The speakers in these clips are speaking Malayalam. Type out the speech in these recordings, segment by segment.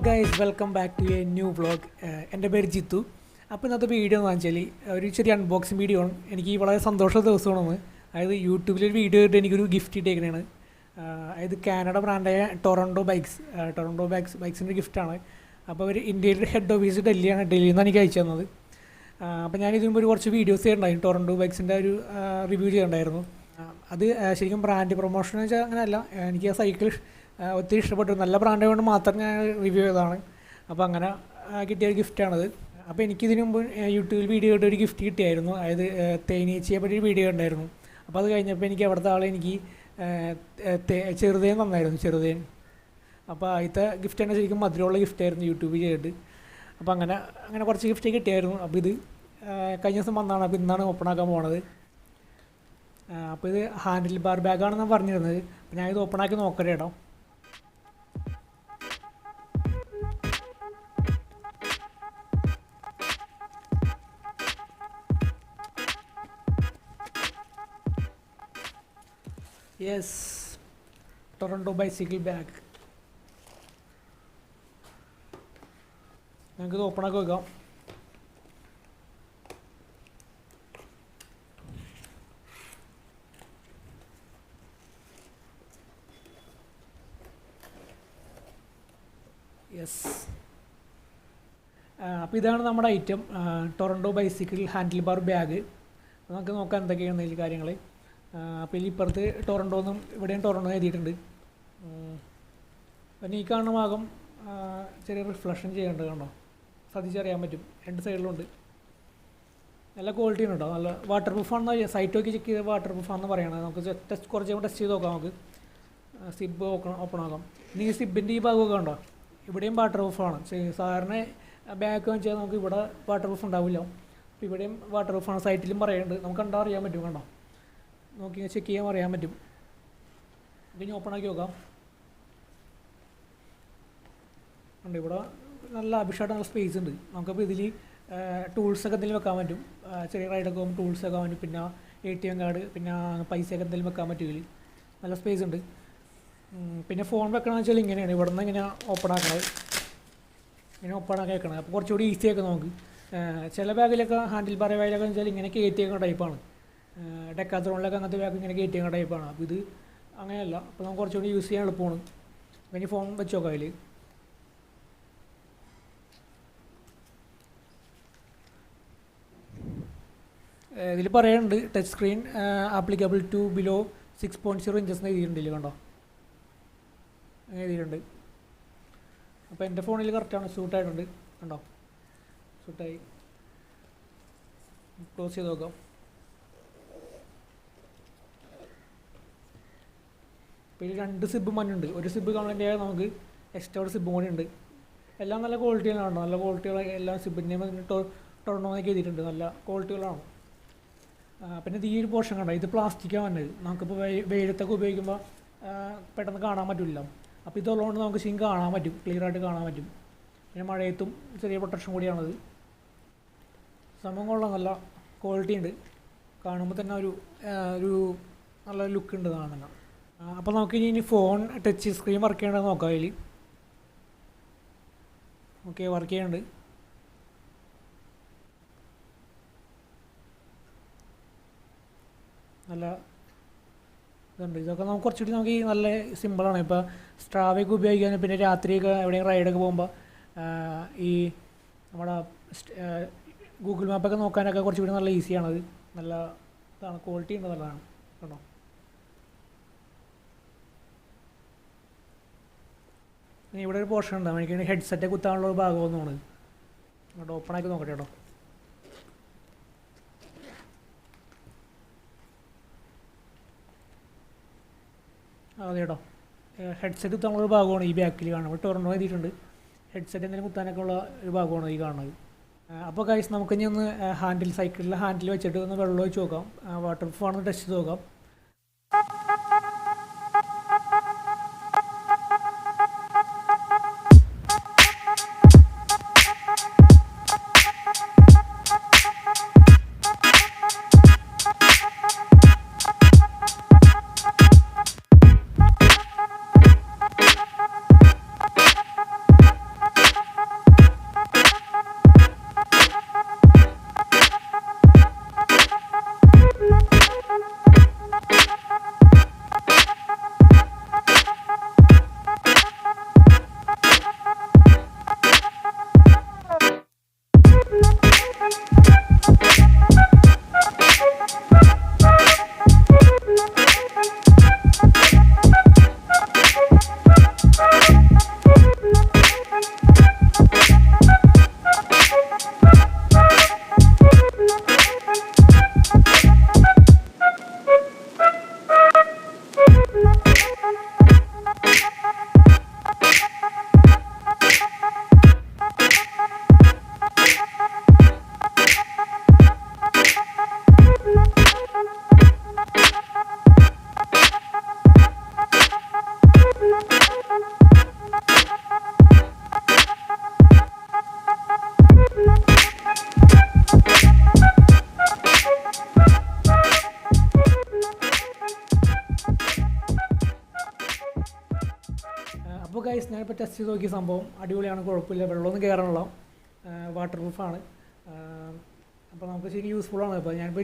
Guys welcome back to a new vlog. എൻ്റെ പേര് ജിത്തു. അപ്പോൾ ഇന്നത്തെ വീഡിയോ എന്ന് വെച്ചാൽ ഒരു ചെറിയ അൺബോക്സിങ് വീഡിയോ ആണ്. എനിക്ക് വളരെ സന്തോഷ ദിവസമാണ്. അതായത് യൂട്യൂബിലൊരു വീഡിയോ ഇട്ട് എനിക്കൊരു ഗിഫ്റ്റ് ഇട്ടേക്കണതാണ്. അതായത് കാനഡ ബ്രാൻഡായ ടൊറൻറ്റോ ബൈക്സിൻ്റെ ഗിഫ്റ്റാണ്. അപ്പോൾ അവർ ഇന്ത്യയുടെ ഹെഡ് ഓഫീസ് ഡൽഹിയാണ്. ഡൽഹിയിൽ നിന്നാണ് എനിക്ക് അയച്ചു തന്നത്. അപ്പോൾ ഞാൻ ഇതിന് മുമ്പ് കുറച്ച് വീഡിയോസ് ചെയ്തിട്ടുണ്ടായിരുന്നു. ടൊറൻറ്റോ ബൈക്സിൻ്റെ ഒരു റിവ്യൂ ചെയ്തിട്ടുണ്ടായിരുന്നു. അത് ശരിക്കും ബ്രാൻഡ് പ്രൊമോഷൻ എന്ന് വെച്ചാൽ അങ്ങനെയല്ല. എനിക്ക് ആ സൈക്കിൾ ഒത്തിരി ഇഷ്ടപ്പെട്ടു. നല്ല ബ്രാൻഡ് കൊണ്ട് മാത്രം ഞാൻ റിവ്യൂ ചെയ്തതാണ്. അപ്പോൾ അങ്ങനെ കിട്ടിയ ഒരു ഗിഫ്റ്റാണത്. അപ്പോൾ എനിക്കിതിനു മുമ്പ് യൂട്യൂബിൽ വീഡിയോ ഇട്ട് ഒരു ഗിഫ്റ്റ് കിട്ടിയായിരുന്നു. അതായത് തേനീച്ചയെ പറ്റി ഒരു വീഡിയോ ഉണ്ടായിരുന്നു. അപ്പോൾ അത് കഴിഞ്ഞപ്പോൾ എനിക്ക് അവിടുത്തെ ആൾ എനിക്ക് ചെറുതേൻ തന്നായിരുന്നു, ചെറുതേൻ. അപ്പോൾ ആദ്യത്തെ ഗിഫ്റ്റ് തന്നെ ശരിക്കും മധുരമുള്ള ഗിഫ്റ്റായിരുന്നു യൂട്യൂബിൽ ചെയ്തിട്ട്. അപ്പോൾ അങ്ങനെ കുറച്ച് ഗിഫ്റ്റ് കിട്ടിയായിരുന്നു. അപ്പോൾ ഇത് കഴിഞ്ഞ ദിവസം വന്നതാണ്. അപ്പോൾ ഇന്നാണ് ഓപ്പൺ ആക്കാൻ പോണത്. അപ്പോൾ ഇത് ഹാൻഡിൽ ബാർ ബാഗാണെന്നാണ് പറഞ്ഞിരുന്നത്. അപ്പോൾ ഞാനിത് ഓപ്പൺ ആക്കി നോക്കട്ടെ കേട്ടോ. Yes, Toronto bicycle bag. ഞങ്ങൾക്കിത് ഓപ്പൺ ആക്കി വെക്കാം. യെസ്, അപ്പോൾ ഇതാണ് നമ്മുടെ item, Toronto bicycle handle bar bag. നമുക്ക് നോക്കാം എന്തൊക്കെയാണ് ഇതിൽ കാര്യങ്ങൾ. അപ്പോൾ ഇതിൽ ഇപ്പുറത്ത് ടൊറൻറ്റോന്നും ഇവിടെയും ടൊറൻറ്റോ എഴുതിയിട്ടുണ്ട്. പിന്നെ ഈ കാണുന്ന ഭാഗം ചെറിയ റിഫ്ലക്ഷൻ ചെയ്യേണ്ടത് കണ്ടോ, ശ്രദ്ധിച്ചറിയാൻ പറ്റും. രണ്ട് സൈഡിലുണ്ട്. നല്ല ക്വാളിറ്റി ഉണ്ട് കേട്ടോ. നല്ല വാട്ടർ പ്രൂഫാണെന്ന് സൈറ്റ് നോക്കി ചെക്ക് ചെയ്ത് വാട്ടർ പ്രൂഫാണെന്ന് പറയണത്. നമുക്ക് കുറച്ച് ടെസ്റ്റ് ചെയ്ത് നോക്കാം. നമുക്ക് സിബ് ഓപ്പൺ ആക്കാം. ഇനി ഈ സിബിൻ്റെ ഈ ഭാഗമൊക്കെ ഉണ്ടോ, ഇവിടെയും വാട്ടർ പ്രൂഫാണ്. സാധാരണ ബാഗ് വെച്ചാൽ നമുക്ക് ഇവിടെ വാട്ടർ പ്രൂഫ് ഉണ്ടാവില്ല. അപ്പോൾ ഇവിടെയും വാട്ടർ പ്രൂഫാണ്. സൈറ്റിലും പറയുന്നുണ്ട്. നമുക്ക് കണ്ടാൽ അറിയാൻ പറ്റും. കണ്ടോ, നോക്കി ചെക്ക് ചെയ്യാൻ അറിയാൻ പറ്റും. ഇനി ഓപ്പൺ ആക്കി നോക്കാം. ഉണ്ട് ഇവിടെ നല്ല അഭിഷേകം, നല്ല സ്പേസ് ഉണ്ട്. നമുക്കപ്പോൾ ഇതിൽ ടൂൾസൊക്കെ എന്തെങ്കിലും വെക്കാൻ പറ്റും. ചെറിയ റൈഡൊക്കെ പോകുമ്പോൾ ടൂൾസ് വെക്കാൻ പറ്റും. പിന്നെ ATM കാർഡ്, പിന്നെ പൈസയൊക്കെ എന്തെങ്കിലും വെക്കാൻ പറ്റും. ഇതിൽ നല്ല സ്പേസ് ഉണ്ട്. പിന്നെ ഫോൺ വെക്കണമെന്ന് വെച്ചാൽ ഇങ്ങനെയാണ്. ഇവിടെ നിന്ന് ഇങ്ങനെ ഓപ്പൺ ആക്കണത്, ഇങ്ങനെ ഓപ്പൺ ആക്കി വെക്കണം. അപ്പോൾ കുറച്ചുകൂടി ഈസി ആക്കാം നമുക്ക്. ചില ബാഗിലൊക്കെ ഹാൻഡിൽ ബാർ ബാഗിലൊക്കെ വെച്ചാൽ ഇങ്ങനെ കയറ്റി വെക്കുന്ന ടൈപ്പാണ്. ഡെക്കാത്രോണിലൊക്കെ അങ്ങനത്തെ ബാഗ് ഇങ്ങനെ കയറ്റി വെക്കുന്ന ടൈപ്പാണ്. അപ്പോൾ ഇത് അങ്ങനെയല്ല. അപ്പോൾ നമുക്ക് കുറച്ചുകൂടി യൂസ് ചെയ്യാൻ എളുപ്പമാണ്. അപ്പോൾ ഇനി ഫോൺ വെച്ച് നോക്കാം. അതിൽ ഇതിൽ പറയുന്നുണ്ട് touch screen applicable to below 6.0 inches എന്ന് എഴുതിയിട്ടുണ്ടല്ലോ. കണ്ടോ, അങ്ങനെ എഴുതിയിട്ടുണ്ട്. അപ്പോൾ എൻ്റെ ഫോണിൽ കറക്റ്റാണ്, സൂട്ടായിട്ടുണ്ട്. കണ്ടോ, സൂട്ടായി. ക്ലോസ് ചെയ്ത് നോക്കാം. അപ്പോൾ ഇതിൽ 2 സിബ് മണ്ണുണ്ട്. ഒരു സിബ് കംപ്ലൈൻ്റ് ആയാൽ നമുക്ക് എക്സ്ട്രാ ഒരു സിബും കൂടി ഉണ്ട്. എല്ലാം നല്ല ക്വാളിറ്റികളാണ്. നല്ല ക്വാളിറ്റികൾ എല്ലാ സിബിൻ്റെയും ടൊറൻറ്റോന്നൊക്കെ എഴുതിയിട്ടുണ്ട്. നല്ല ക്വാളിറ്റികളാണ്. പിന്നെ ഈ ഒരു പോർഷൻ കണ്ടോ, ഇത് പ്ലാസ്റ്റിക്കാണ് വന്നത്. നമുക്കിപ്പോൾ വെയിലത്തൊക്കെ ഉപയോഗിക്കുമ്പോൾ പെട്ടെന്ന് കാണാൻ പറ്റില്ല. അപ്പോൾ ഇതുള്ളതുകൊണ്ട് നമുക്ക് ശരിക്കും കാണാൻ പറ്റും, ക്ലിയറായിട്ട് കാണാൻ പറ്റും. പിന്നെ മഴയത്തും ചെറിയ പ്രൊട്ടക്ഷൻ കൂടിയാണത്. സംഭവം കൊള്ളാം, നല്ല ക്വാളിറ്റി ഉണ്ട്. കാണുമ്പോൾ തന്നെ ഒരു നല്ല ലുക്ക് ഉണ്ട് കാണാൻ. അപ്പോൾ നമുക്ക് ഇനി ഫോൺ ടച്ച് സ്ക്രീൻ വർക്ക് ചെയ്യണമെന്ന് നോക്കാം. അതിൽ ഓക്കെ, വർക്ക് ചെയ്യുന്നുണ്ട്. നല്ല ഇതുണ്ട്. ഇതൊക്കെ നമുക്ക് കുറച്ചുകൂടി നമുക്ക് നല്ല സിമ്പിളാണ്. ഇപ്പോൾ സ്ട്രാവയൊക്കെ ഉപയോഗിക്കാൻ, പിന്നെ രാത്രിയൊക്കെ എവിടെയെങ്കിലും റൈഡൊക്കെ പോകുമ്പോൾ ഈ നമ്മുടെ ഗൂഗിൾ മാപ്പൊക്കെ നോക്കാനൊക്കെ കുറച്ചുകൂടി നല്ല ഈസിയാണത്. നല്ല ഇതാണ്, ക്വാളിറ്റി ഉണ്ട്, നല്ലതാണ്. കേട്ടോ, ഇനി ഇവിടെ ഒരു പോർഷൻ ഉണ്ടാവും. എനിക്ക് ഹെഡ്സെറ്റ് കുത്താനുള്ള ഒരു ഭാഗമൊന്നുമാണ്. അങ്ങോട്ട് ഓപ്പൺ ആക്കി നോക്കട്ടെ കേട്ടോ. അതെ കേട്ടോ, ഹെഡ്സെറ്റ് കുത്താനുള്ള ഒരു ഭാഗമാണ് ഈ ബാക്കിൽ കാണുന്നത്. ടൊറൻറ്റോ എഴുതിയിട്ടുണ്ട്. ഹെഡ്സെറ്റ് എന്തെങ്കിലും കുത്താനൊക്കെ ഉള്ള ഒരു ഭാഗമാണ് ഈ കാണുന്നത്. അപ്പോൾ ഗൈസ്, നമുക്കിനി ഒന്ന് സൈക്കിളിലെ ഹാൻഡിൽ വെച്ചിട്ട് ഒന്ന് വെള്ളം ഒഴിച്ച് നോക്കാം. വാട്ടർ പ്രൂഫ് ആണെന്ന് ടെസ്റ്റ് ചെയ്ത് നോക്കാം. ഞാനിപ്പോൾ ടെസ്റ്റ് ചെയ്ത് നോക്കിയ സംഭവം അടിപൊളിയാണ്, കുഴപ്പമില്ല, വെള്ളമൊന്നും കയറാനുള്ള വാട്ടർ പ്രൂഫാണ്. അപ്പോൾ നമുക്ക് ശരിക്കും യൂസ്ഫുള്ളാണ്. ഇപ്പോൾ ഞാനിപ്പോൾ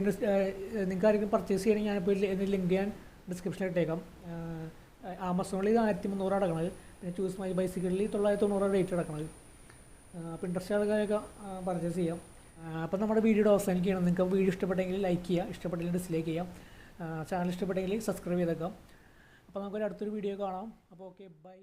നിങ്ങൾക്ക് ആരെങ്കിലും പർച്ചേസ് ചെയ്യണമെങ്കിൽ ഞാനിപ്പോൾ ഇതിൻ്റെ ലിങ്ക് ഞാൻ ഡിസ്ക്രിപ്ഷനിൽ ഇട്ടേക്കാം. ആമസോണിൽ ഇത് 1300 അടക്കണത്, പിന്നെ ചൂസ് മൈ ബൈസിക്കിളിൽ 990 റേറ്റ് അടക്കണത്. അപ്പോൾ ഇൻട്രസ്റ്റ് ആൾക്കാരൊക്കെ പർച്ചേസ് ചെയ്യാം. അപ്പോൾ നമ്മുടെ വീഡിയോയുടെ അവസാനിക്കുകയാണ്. നിങ്ങൾക്ക് വീഡിയോ ഇഷ്ടപ്പെട്ടെങ്കിൽ ലൈക്ക് ചെയ്യുക, ഇഷ്ടപ്പെട്ടില്ലെങ്കിൽ ഡിസ്ലൈക്ക് ചെയ്യാം. ചാനൽ ഇഷ്ടപ്പെട്ടെങ്കിൽ സബ്സ്ക്രൈബ് ചെയ്തേക്കാം. അപ്പോൾ നമുക്കൊരു അടുത്തൊരു വീഡിയോ കാണാം. അപ്പോൾ ഓക്കെ, ബൈ.